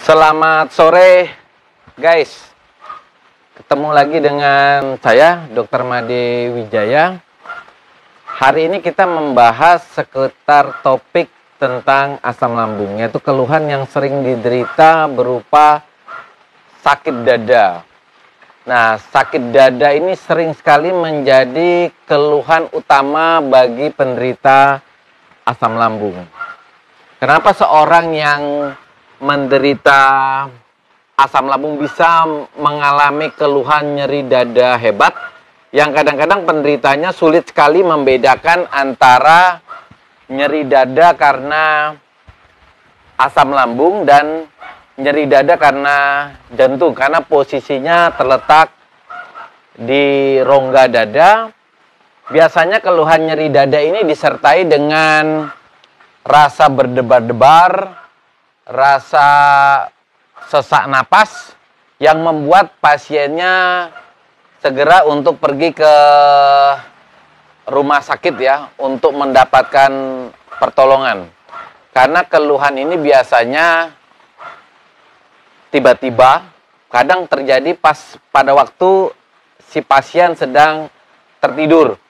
Selamat sore guys. Ketemu lagi dengan saya Dr. Made Wijaya. Hari ini kita membahas sekitar topik tentang asam lambung, yaitu keluhan yang sering diderita berupa sakit dada. Nah, sakit dada ini sering sekali menjadi keluhan utama bagi penderita asam lambung. Kenapa seorang yang menderita asam lambung bisa mengalami keluhan nyeri dada hebat yang kadang-kadang penderitanya sulit sekali membedakan antara nyeri dada karena asam lambung dan nyeri dada karena jantung, karena posisinya terletak di rongga dada. Biasanya keluhan nyeri dada ini disertai dengan rasa berdebar-debar, rasa sesak napas yang membuat pasiennya segera untuk pergi ke rumah sakit ya untuk mendapatkan pertolongan. Karena keluhan ini biasanya tiba-tiba, kadang terjadi pada waktu si pasien sedang tertidur.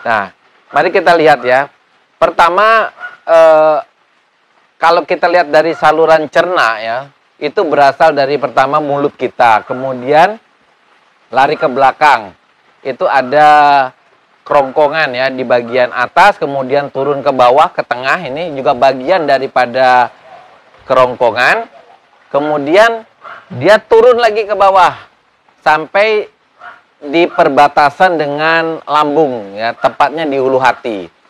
Nah, mari kita lihat ya. Pertama, kalau kita lihat dari saluran cerna ya, itu berasal dari pertama mulut kita, kemudian lari ke belakang. Itu ada kerongkongan ya di bagian atas, kemudian turun ke bawah, ke tengah, ini juga bagian daripada kerongkongan. Kemudian dia turun lagi ke bawah sampai di perbatasan dengan lambung ya, tepatnya di hulu hati.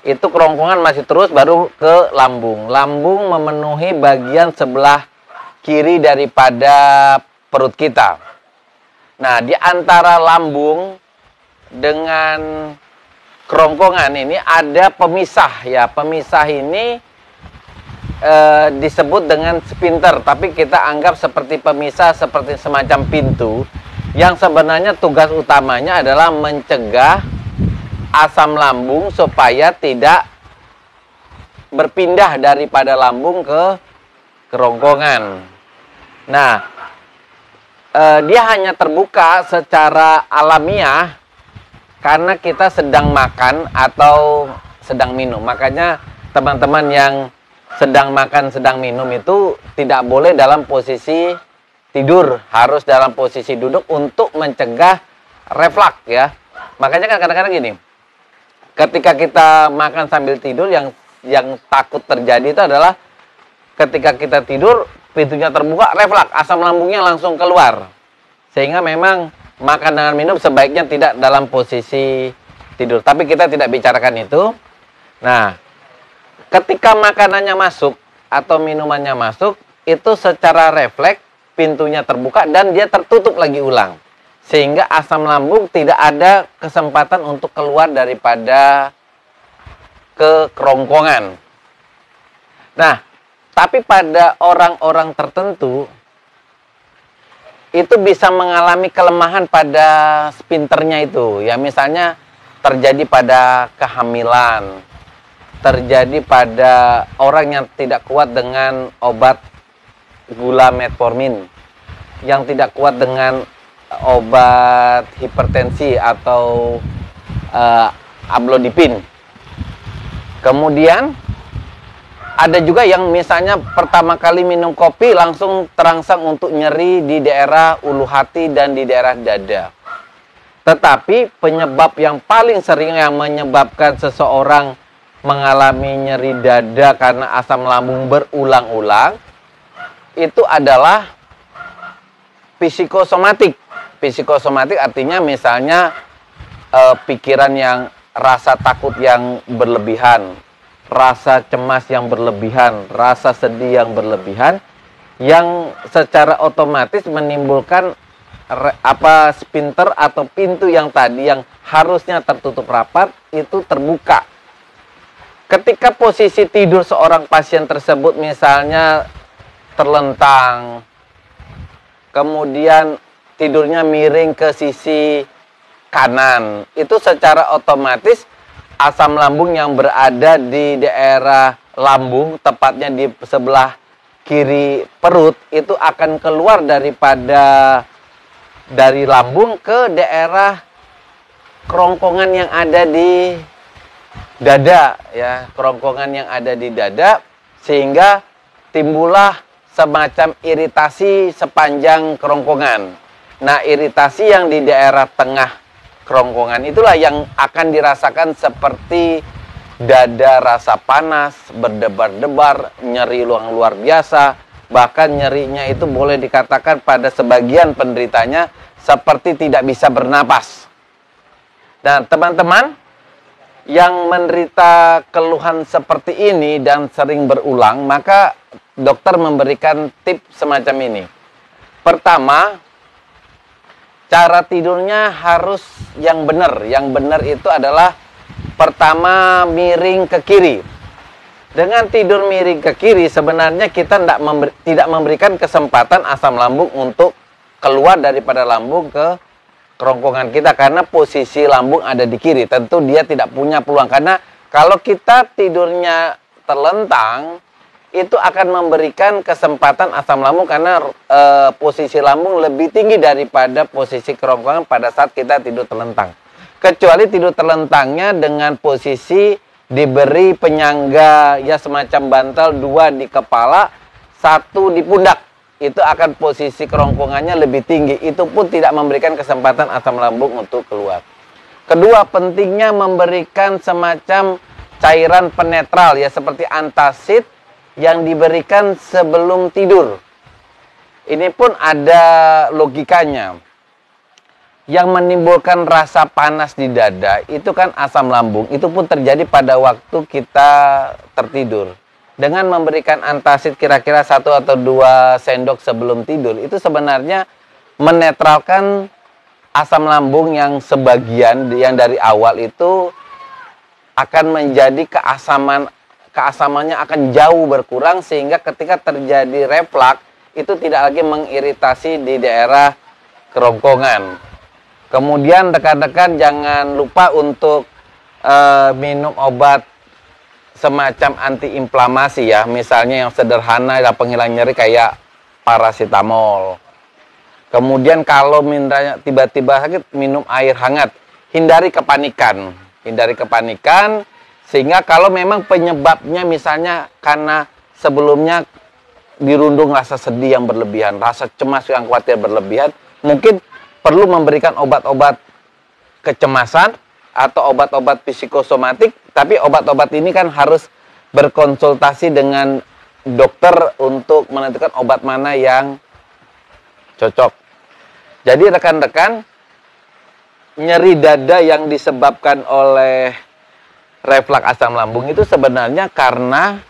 Itu kerongkongan masih terus baru ke lambung. Lambung memenuhi bagian sebelah kiri daripada perut kita. Nah, di antara lambung dengan kerongkongan ini ada pemisah ya. Pemisah ini disebut dengan sphincter, tapi kita anggap seperti pemisah, seperti semacam pintu yang sebenarnya tugas utamanya adalah mencegah asam lambung supaya tidak berpindah daripada lambung ke kerongkongan. Nah, dia hanya terbuka secara alamiah karena kita sedang makan atau sedang minum. Makanya teman-teman yang sedang makan, sedang minum itu tidak boleh dalam posisi tidur, harus dalam posisi duduk untuk mencegah reflux ya. Makanya kan kadang-kadang gini, ketika kita makan sambil tidur, yang takut terjadi itu adalah ketika kita tidur, pintunya terbuka, refleks, asam lambungnya langsung keluar. Sehingga memang makan dengan minum sebaiknya tidak dalam posisi tidur. Tapi kita tidak bicarakan itu. Nah, ketika makanannya masuk atau minumannya masuk, itu secara refleks pintunya terbuka dan dia tertutup lagi ulang. Sehingga asam lambung tidak ada kesempatan untuk keluar daripada ke kerongkongan. Nah, tapi pada orang-orang tertentu itu bisa mengalami kelemahan pada sphincternya itu. Ya, misalnya terjadi pada kehamilan, terjadi pada orang yang tidak kuat dengan obat gula metformin, yang tidak kuat dengan obat hipertensi atau amlodipin. Kemudian ada juga yang misalnya pertama kali minum kopi langsung terangsang untuk nyeri di daerah ulu hati dan di daerah dada. Tetapi penyebab yang paling sering yang menyebabkan seseorang mengalami nyeri dada karena asam lambung berulang-ulang itu adalah psikosomatik. Psikosomatik artinya misalnya pikiran yang, rasa takut yang berlebihan, rasa cemas yang berlebihan, rasa sedih yang berlebihan, yang secara otomatis menimbulkan sphincter atau pintu yang tadi yang harusnya tertutup rapat itu terbuka. Ketika posisi tidur seorang pasien tersebut misalnya terlentang, kemudian tidurnya miring ke sisi kanan, itu secara otomatis asam lambung yang berada di daerah lambung, tepatnya di sebelah kiri perut itu akan keluar dari lambung ke daerah kerongkongan yang ada di dada, ya, kerongkongan yang ada di dada, sehingga timbullah semacam iritasi sepanjang kerongkongan. Nah, iritasi yang di daerah tengah kerongkongan itulah yang akan dirasakan seperti dada rasa panas, berdebar-debar, nyeri luar biasa, bahkan nyerinya itu boleh dikatakan pada sebagian penderitanya seperti tidak bisa bernapas. Dan teman-teman yang menderita keluhan seperti ini dan sering berulang, maka dokter memberikan tips semacam ini. Pertama, cara tidurnya harus yang benar. Yang benar itu adalah pertama miring ke kiri. Dengan tidur miring ke kiri sebenarnya kita tidak memberikan kesempatan asam lambung untuk keluar daripada lambung ke kerongkongan kita, karena posisi lambung ada di kiri. Tentu dia tidak punya peluang, karena kalau kita tidurnya terlentang itu akan memberikan kesempatan asam lambung, karena posisi lambung lebih tinggi daripada posisi kerongkongan pada saat kita tidur terlentang. Kecuali tidur terlentangnya dengan posisi diberi penyangga, ya, semacam bantal, 2 di kepala, 1 di pundak. Itu akan posisi kerongkongannya lebih tinggi. Itu pun tidak memberikan kesempatan asam lambung untuk keluar. Kedua, pentingnya memberikan semacam cairan penetral, ya, seperti antacid yang diberikan sebelum tidur. Ini pun ada logikanya. Yang menimbulkan rasa panas di dada itu kan asam lambung. Itu pun terjadi pada waktu kita tertidur. Dengan memberikan antacid kira-kira 1 atau 2 sendok sebelum tidur, itu sebenarnya menetralkan asam lambung yang sebagian yang dari awal itu akan menjadi keasamannya akan jauh berkurang, sehingga ketika terjadi reflux itu tidak lagi mengiritasi di daerah kerongkongan. Kemudian rekan-rekan jangan lupa untuk minum obat semacam antiinflamasi, ya, misalnya yang sederhana dan penghilang nyeri kayak paracetamol. Kemudian kalau tiba-tiba sakit, minum air hangat. Hindari kepanikan. Sehingga kalau memang penyebabnya misalnya karena sebelumnya dirundung rasa sedih yang berlebihan, rasa cemas yang khawatir berlebihan, mungkin perlu memberikan obat-obat kecemasan atau obat-obat psikosomatik. Tapi obat-obat ini kan harus berkonsultasi dengan dokter untuk menentukan obat mana yang cocok. Jadi rekan-rekan, nyeri dada yang disebabkan oleh reflux asam lambung itu sebenarnya karena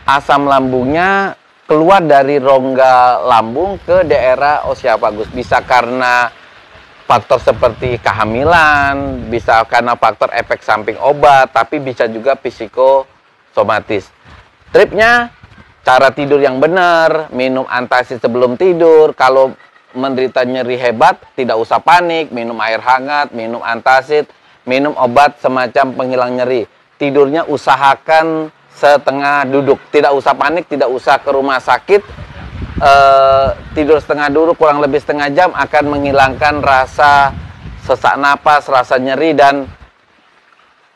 asam lambungnya keluar dari rongga lambung ke daerah oesophagus. Bisa karena faktor seperti kehamilan, bisa karena faktor efek samping obat, tapi bisa juga psikosomatis. Tripnya, cara tidur yang benar, minum antacid sebelum tidur. Kalau menderita nyeri hebat, tidak usah panik, minum air hangat, minum antacid, minum obat semacam penghilang nyeri. Tidurnya usahakan setengah duduk, tidak usah panik, tidak usah ke rumah sakit. Tidur setengah duduk kurang lebih setengah jam akan menghilangkan rasa sesak napas, rasa nyeri, dan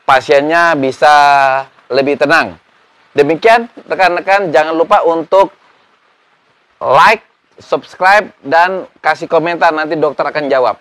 pasiennya bisa lebih tenang. Demikian rekan-rekan, jangan lupa untuk like, subscribe, dan kasih komentar, nanti dokter akan jawab.